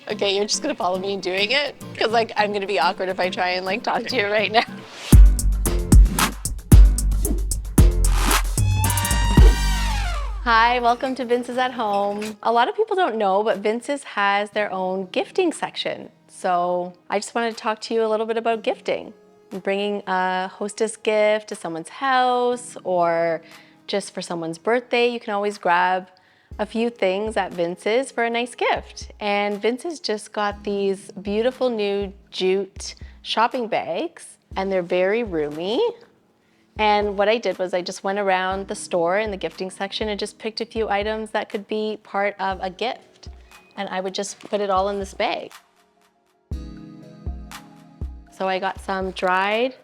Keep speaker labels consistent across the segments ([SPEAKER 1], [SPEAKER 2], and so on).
[SPEAKER 1] Okay, you're just gonna follow me doing it? Because like, I'm gonna be awkward if I try and like talk to you right now. Hi, welcome to Vince's at Home. A lot of people don't know, but Vince's has their own gifting section. So I just wanted to talk to you a little bit about gifting. Bringing a hostess gift to someone's house or just for someone's birthday, you can always grab a few things at Vince's for a nice gift. And Vince's just got these beautiful new jute shopping bags and they're very roomy. And what I did was I just went around the store in the gifting section and just picked a few items that could be part of a gift. And I would just put it all in this bag. So I got some dried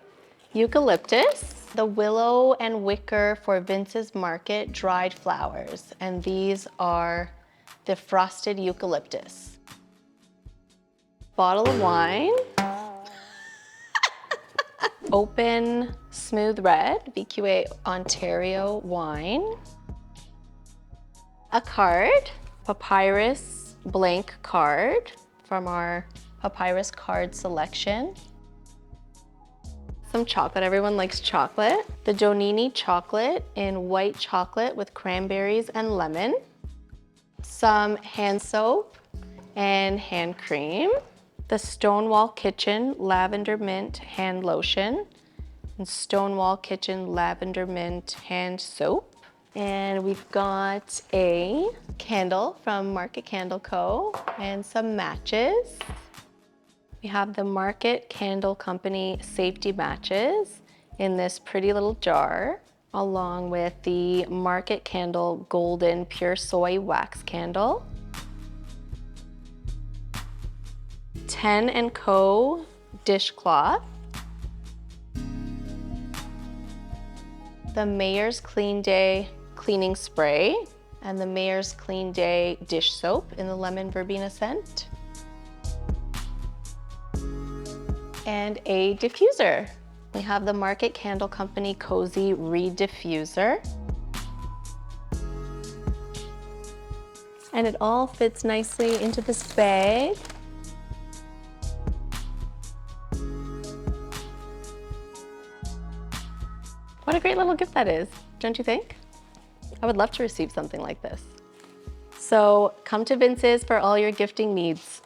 [SPEAKER 1] eucalyptus, the willow and wicker for Vince's Market dried flowers. And these are the frosted eucalyptus. Bottle of wine. Open Smooth Red, VQA Ontario wine. A card, papyrus blank card from our papyrus card selection. Some chocolate, everyone likes chocolate. The Donini chocolate in white chocolate with cranberries and lemon. Some hand soap and hand cream. The Stonewall Kitchen Lavender Mint Hand Lotion and Stonewall Kitchen Lavender Mint Hand Soap. And we've got a candle from Market Candle Co. and some matches. We have the Market Candle Company safety matches in this pretty little jar, along with the Market Candle Golden Pure Soy Wax Candle. 10 & Co. dishcloth. The Mayor's Clean Day cleaning spray and the Mayor's Clean Day dish soap in the lemon verbena scent. And a diffuser. We have the Market Candle Company Cozy Reed Diffuser. And it all fits nicely into this bag. What a great little gift that is, don't you think? I would love to receive something like this. So come to Vince's for all your gifting needs.